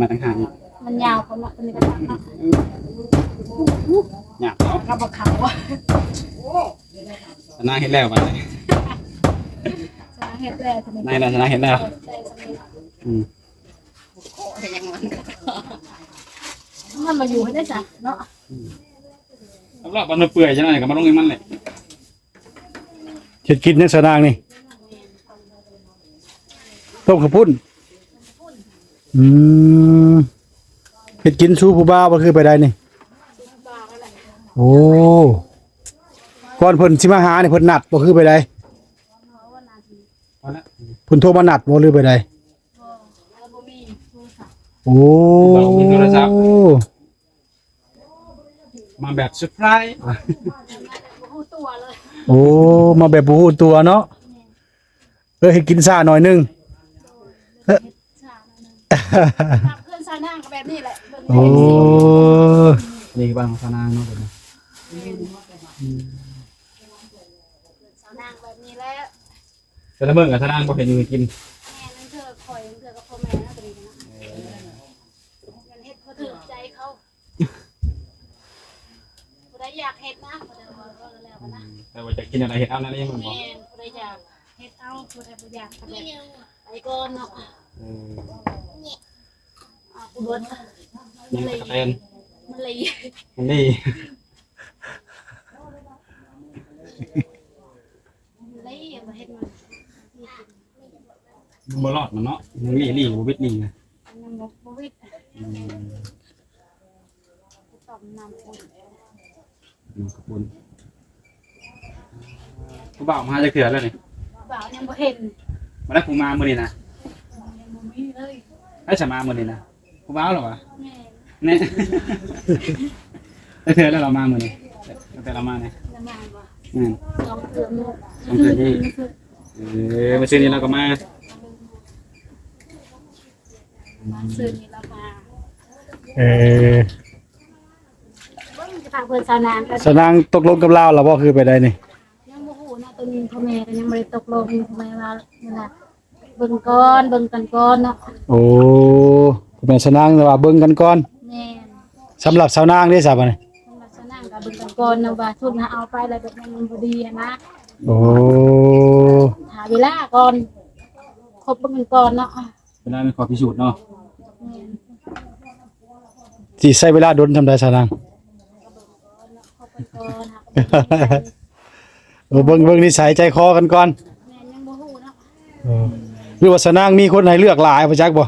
มาต่างหากมันยาวเขาเนาะตัวนี้ก็ตัดเนาะหยาบเนาะกับเขาชนะเฮ็ดแล้วบัดนี้ชนะเฮ็ดแล้วตัวนี้นายน่ะชนะเฮ็ดแล้วมันมาอยู่ให้ได้จ้ะเนาะสำหรับมันเปื่อยจังได๋ก็มาลงให้มันแหละเฮ็ดกินจังสนางนี่ต้มข้าวปุ้นเฮ็ดกินชูผู้บ่าวบ่คือไปได้นี่โอ้ก่อนเพิ่นสิมาหานี่เพิ่นนัดบ่คือไปได้เพิ่นโทรมานัดบ่หรือไปได้โอ้มีโทรศัพท์มาแบบเซอร์ไพรส์โอ้มาแบบบ่ฮู้ตัวเนาะเฮ็ดกินซ่าหน่อยนึงเพื่อนชาวนางก็แบบนี้แหละโอ้นี่บ้านของชาวนางเนาะบัดนี้ชาวนางแบบนี้แล้วแต่ละมื้อก็ชาวนางบ่เห็นอยู่กินแม่นั่นเธอคอยนั่นเธอก็พ่อแม่นะตัวนี้นะมันเฮ็ดพอถือใจเขาผู้ใดอยากเฮ็ดนะผู้ใดว่าแล้วนะแต่ว่าจะกินอะไรเฮ็ดเอานั่นเองมันบ่แม่ผู้ใดอยากเฮ็ดเอาผู้ใดบ่อยากไปก่อนเนาะกูโดนมันเลยมันเลยมันนี่เลยมาเฮ็ดมันบ่รอดมันเนาะมันนี่ลี่บ่วิดนี่ไงมันบ่วิดต้มน้ำอุ่นขอบคุณผู้บ่าวมาจะเถื่อแล้วนี่บ่าวยังบ่เห็นมาได้ผู้มามื้อนี้นะยังบ่มีเลยได้สมามื้อนี้นะผู้บ่าวเหรอวะแม่แน่ได้เถื่อแล้วเรามามื้อนี้แต่เรามาเนี่ยมาบ่2 2เดือนนี่มาซื้อนี่เราก็มาซื้อนี่แล้วมาจะพาเพิ่นสาวนางกันสนางตกลงกับลาวแล้วบ่คือไปได้นี่ยังบ่ฮู้นะตัวนี้พ่อแม่ก็ยังบ่ได้ตกลงพ่อแม่ว่านั่นล่ะเบิ่งก่อนเบิ่งกันก่อนเนาะโอ้แม่สนางว่าเบิ่งกันก่อนแม่สำหรับสาวนางเด้ซะบัดนี้สำหรับสาวนางก็เบิ่งกันก่อนนะว่าทุนเอาไปแล้วแบบมันบ่ดีนะโอ้หาเวลาก่อนคบกันก่อนเนาะเวลาเป็นขอพิสูจน์เนาะสิใช้เวลาดนทำได้สาวนางเบิ่งนิสัยใจคอกันก่อนหรือว่าสนางมีคนให้เลือกหลายบ่จักบ่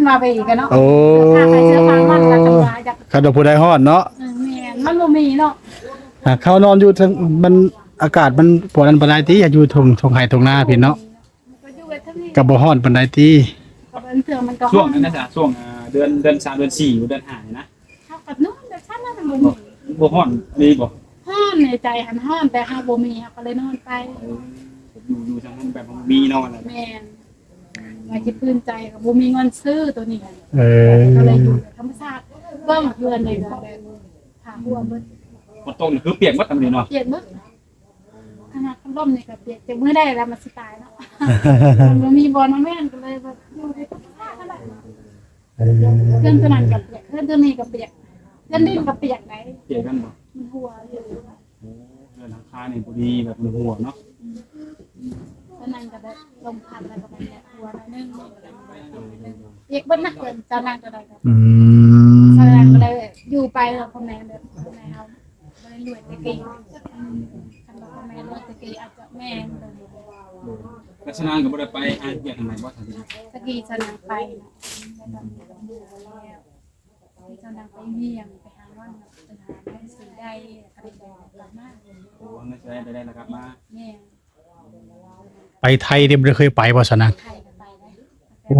มาไปอีกเนาะโอ้คันว่าผู้ใดฮ้อนเนาะมันบ่มีเนาะเขานอนอยู่ทางมันอากาศมันบ่นั้นปานใดติอยู่ทงไห้ทงนาพี่เนาะก็บ่ฮ้อนปานใดติช่วงนั้นนะจ๊ะช่วงเดือน3เดือน4เดือน5นี่นะเฮากับนู้นแบบซั่นน่ะมันบ่ฮ้อนนี่บ่ฮ้อนในใจหันฮ้อนแต่เฮาบ่มีเฮาก็เลยนอนไปอยู่จังนั้นแบบมีนอนแม่นว่าสิปืนใจก็บ่มีเงินซื้อตัวนี้ก็เลยอยู่ธรรมชาติเบิ่งเพื่อนเลยก็ถามหัวเบิดฝนตกนี่คือเปียกหมดตำนี้เนาะเปียกหมดขนาดพัดลมนี่ก็เปียกจะมื้อได้แล้วมันสิตายเนาะมันบ่มีบ่อนมาแม่นก็เลยแบบอยู่ในธรรมชาตินั่นแหละเพื่อนตัวนั้นก็เปียกเพื่อนตัวนี้ก็เปียกเพื่อนดินก็เปียกไหนเปียกกันบ่มันหัวอยู่เพื่อนหลังคานี่บ่ดีแบบมันหัวเนาะนั่นก็ได้ลมพัดแล้วก็ไปแตะหัวนึงเปียกเบิดนะเพิ่นเจ้านางก็ได้ครับเจ้านางก็เลยอยู่ไปแล้วพ่อแม่แบบพ่อแม่เฮาบ่ได้รวยตะกี้คันว่าพ่อแม่รวยตะกี้อาจจะแม่ลักษณะก็บ่ได้ไปหาเปียกทางไหนบ่ทันทีตะกี้เจ้านางไปนะเจ้านางไปเมียงไปหาว่านไปหาได้สิได้อะไรแบบนั้นโอ้เงินได้แล้วครับมาแม่ไปไทยเด้บ่เคยไปบ่สนางโอ้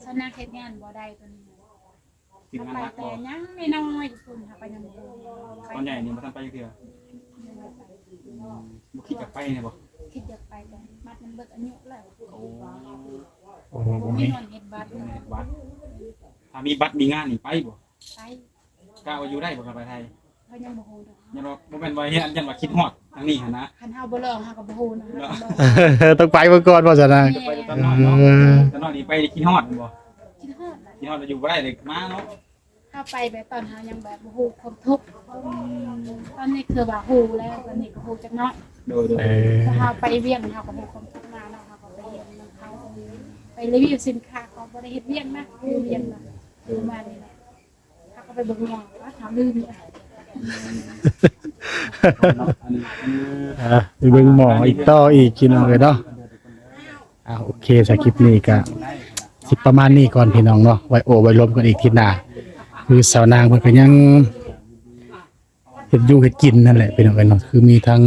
สนางเฮ็ดงานบ่ได้ตัวนี้ไปแต่ยังไม่น้อยคุณค่ะไปยังตอนใหญ่นี่บ่ทันไปเทื่อบ่คิดจะไปแน่บ่คิดจะไปแต่บัตรมันเบิดอายุแล้วโอ้มีเงินเฮ็ดบัตรถ้ามีบัตรมีงานนี่ไปบ่ไปกล้าว่าอยู่ได้บ่กับไปไทยเขายังบ่ฮู้ดอกยังบ่แม่นว่าเฮ็ดยันว่าคิดฮอดทางนี้หั่นนะคันเฮาบ่ลองเฮาก็บ่ฮู้นะต้องไปเบิ่งก่อนบ่สนางไปตอนนอนเนาะตอนนอนนี่ไปคิดฮอดบ่คิดฮอด ที่เราอยู่บ่ได้เลยมาเนาะ เข้าไปแบบตอนเฮายังแบบฮู้ความทุกข์ตอนนี้คือว่าฮู้แล้วตอนนี้ก็ฮู้จักเนาะ โดย ถ้าเฮาไปเวียงเฮาก็ฮู้ความทุกข์มาเนาะเฮาก็ไปเห็นนำเขาไปรีวิวสินค้าเขาบ่ได้เฮ็ดเวียงนะคือเวียงน่ะดูมานี่แหละเฮาก็ไปเบิ่งหมอว่าเขาลืม ไปเบิ่งหมออีกต่ออีกพี่น้องเลยเนาะโอเคสคริปต์นี้ก็สิประมาณนี้ก่อนพี่น้องเนาะไว้ไว้รวมกันอีกทีหน้าคือสาวนางเพิ่นก็ยังเฮ็ดอยู่เฮ็ดกินนั่นแหละพี่น้องเอ้ยเนาะคือมีทั้ง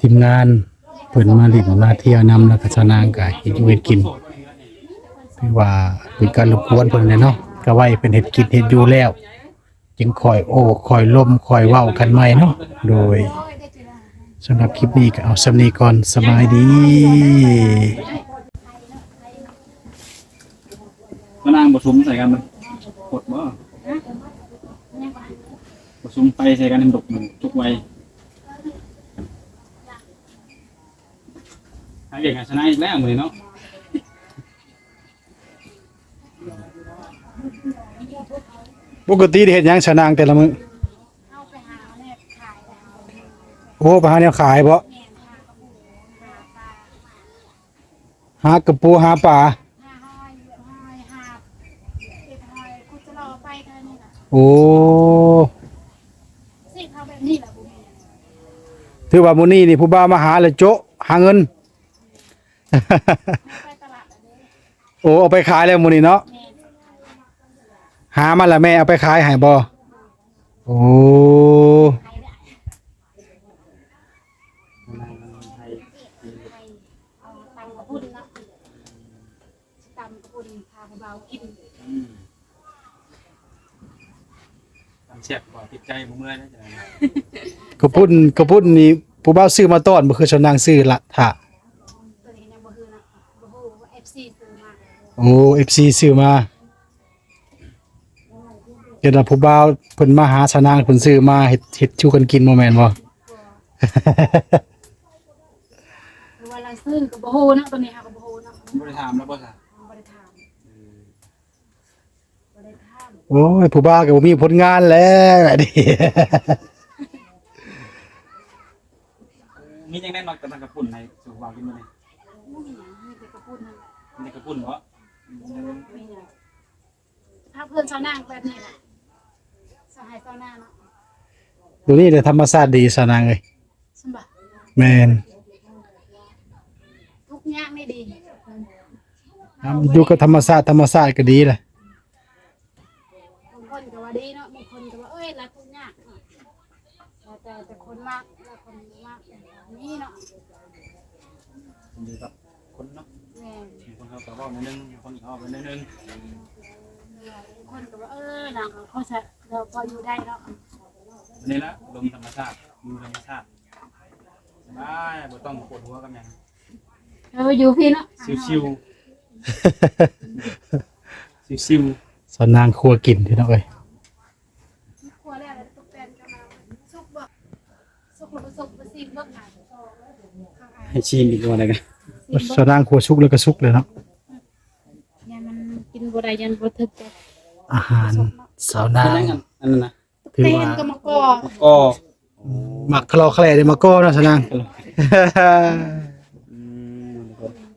ทีมงานเพิ่นมาลิ้นมาเที่ยวนำแล้วก็สาวนางก็เฮ็ดอยู่เฮ็ดกินคือว่าเป็นการรบกวนเพิ่นเนาะก็ไว้เพิ่นเฮ็ดกินเฮ็ดอยู่แล้วจึงคอยคอยล้มคอยเว้ากันใหม่เนาะโดยสำหรับคลิปนี้ก็เอาสำนี้ก่อนสบายดี มานางบ่ซุมใส่กันมันกดบ่บ่ซุมไปใส่กันให้ดกมันทุกวัยหาเก่งชนะอีกแล้วมื้อนี้เนาะ ปกติได้เฮ็ดหยังสาวนางแต่ละมื้อ เข้าไปหาเนี่ยขายแล้ว โอ้ไปหาแนวขายบ่ แม่นหากระปูหาปลา หากระปูหาปลา หาหอยหาเก็บหอยกูจะรอไปเท่านี้น่ะ โอ้ สิเขาแบบนี้แหละบุญ ถือว่ามื้อนี้นี่ผู้บ่าวมาหาแล้วโจ๊ะหาเงิน ไปตลาดอันนี้ โอ้เอาไปขายแล้วมื้อนี้เนาะ แม่น หามาแล้วแม่เอาไปขายให้บ่โอ้ ขายได้เอาตำกระปุ่นนะตำกระปุ่นพาเบากิน ตำแซ่บบ่ติดใจบ่เมื่อยนะจ๊ะ กระปุ่นนี่ผู้บ่าวซื้อมาต้อนบ่คือสาวนางซื้อละถ้า ตัวนี้ยังบ่ฮือนะบ่ฮู้ว่า FC ซื้อมา โอ้ FC ซื้อมาเดี๋ยวนะผู้บ่าวเพิ่นมาหาสาวนางเพิ่นซื้อมาเฮ็ดชูกันกินบ่แม่นบ่ หรือว่าเราซื้อก็บ่ฮู้นะตัวนี้เฮาก็บ่ฮู้นะ บ่ได้ถามแล้วบ่ซะ บ่ได้ถามบ่ได้ถาม โอ้ยผู้บ่าวก็บ่มีผลงานแล้วอันนี้ มีจังได๋นอกจากกระปุ่นให้สุขภาพกินมื้อนี้ มีแต่กระปุ่นนั่นแหละ มีกระปุ่นบ่ มีหยังถ้าเพื่อนชาวนางแบบนี้แหละสหายชาวนางเนาะ ดูนี่เด้อธรรมชาติดีสาวนางเอ้ย สมบัติ แม่น ทุกอย่างไม่ดี อยู่กับธรรมชาติก็ดีแหละ บางคนก็ว่าดีเนาะบางคนก็ว่าเอ้ยรักทุกอย่างเนาะแต่คนมากแล้วคนมากนี่เนาะ อยู่กับคนเนาะ แม่ คนเขาก็เว้าหน่อยนึงคนเขาก็หน่อยนึง คนก็ว่าหนังเขาจะเราพออยู่ได้เนาะ อันนี้ละลมธรรมชาติอยู่ธรรมชาติสบายบ่ต้องปวดหัวกับหยัง อยู่พี่เนาะ ชิวๆชิว สาวนางครัวกินพี่น้องเอ้ย ครัวแล้วตกแต่งกันมาสุกบ่สุกหรือบ่สุกบ่ซิมบ่ขาย ๆให้ชิมอีกว่าอะไรกัน สาวนางครัวสุกแล้วก็สุกเลยเนาะ ยันมันกินบ่ได้ยันบ่ถึกแต่ อาหารสาวนาง อันนั้นนะ ถือ เต้ ว่าน ก็มาก่อ ก็ หมักคลอแคลได้มาก้อเนาะสาวนาง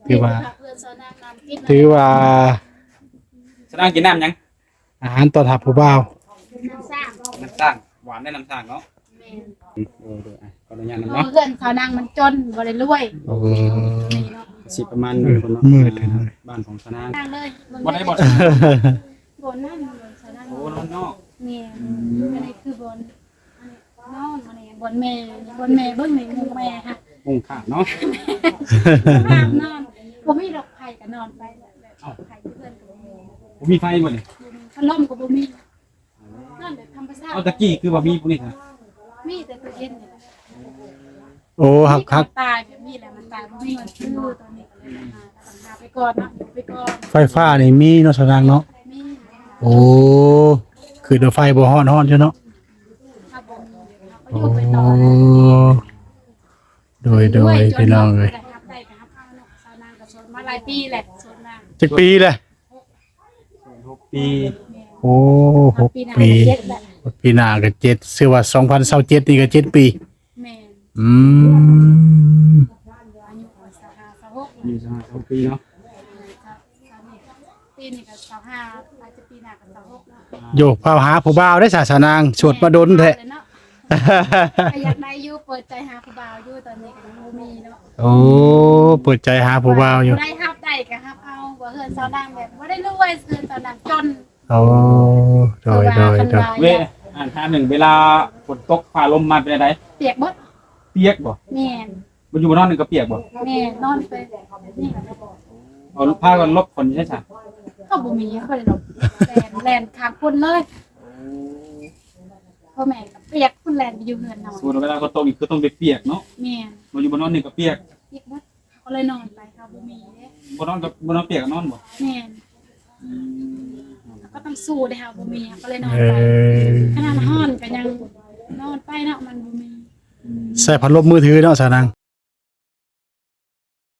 ถือว่า เพื่อนสาวนางนำกิน ถือว่า สนางกินน้ำยัง อาหารตอนรับผู้บ่าว น้ำสร้าง น้ำสร้างหวานได้น้ำสร้างเนาะ แม่ ดูขออนุญาตนำเนาะ เพื่อนสาวนางมันจนบ่ได้รวย โอ้ นี่เนาะ สิประมาณคนเนาะบ้านของสนาง นางเลย บ่ได้บ่ บนนั่นสาวนาง โอ้น้องนอก นี่อันนี้คือบนน้องอันนี้บนแม่เบิ่งในมุมแม่ค่ะ มุงขาดเนาะ ภาพนอนบ่มีดอกไผ่ก็นอนไปแบบไผ่เพื่อนก็บ่มี ผมมีไฟบ่นี่ พัดลมก็บ่มีนั่นแบบธรรมชาติ เอาตะกี้คือบ่มีพวกนี้ครับ มีแต่ตัวเย็นนี่แหละ โอ้ฮัก มันตายแบบนี้แหละมันตายบ่มีวันซื้อตอนนี้ก็เลยหาไปก่อนเนาะอยู่ไปก่อน ไฟฟ้านี่มีเนาะสาวนางเนาะ มี โอ้คือเดี๋ยวไฟบ่ฮ้อนใช่เนาะ ถ้าบ่มีเราก็ โอ้ อยู่ไปต่อ โดยพี่น้องเอ้ย ได้ครับได้ครับเอาเนาะสาวนางก็สอนมาหลายปีแหละสอนนาง จักปีเลย 6 ปี โอ้หก ปีหน้า ปี ก็เจ็ดแหละ ปีหน้าก็7ชื่อว่า2027นี่ก็7 ปี แม่น อืม อายุก็25 26 อยู่สห6ปีเนาะ ปีนี้ก็25อาจจะปีหน้าก็26แล้ว โยกพาหาผู้บ่าวได้ศาสนางสวดมาดนแท้ เนาะก็อยากได้อยู่เปิดใจหาผู้บ่าวอยู่ตอนนี้ก็ยังบ่มีเนาะ โอ้เปิดใจหาผู้บ่าวอยู่ ได้ฮับได้ก็ฮับเอาบ่เฮือนสาวดังแบบบ่ได้รวยเฮือนสาวดังจน โอ้โดย เวอ่านหาหนึ่งเวลาฝนตกฟ้าลมมาเป็นได เปียกเบิด เปียกบ่ แม่น มันอยู่บนนอนหนึ่งก็เปียกบ่ แม่นอนไปนี่ เอาผ้ากันลบฝนใช่จ้ะ ก็บ่มีเขาเลยหรอกแลนข้างคนเลยพ่อแม่ก็เปียกคุณแลนไปอยู่เฮือนนอน สมมุติว่าเวลาฝนตกอีกคือต้องไปเปียกเนาะ แม่น มันอยู่บนนอนหนึ่งก็เปียก เปียกเบิดเขาเลยนอนไปค่ะบ่มีเด้ บนนอนกับบนนอนเปียกกับนอนบ่ แม่นก็ต้องสู้เด้ค่ะบ่มีก็เลยนอน เอ ไป อ ขนาดฮ้อนก็ยังนอนไปเนาะมันบ่มี ใส่พัดลมมือถือเนาะสาวนาง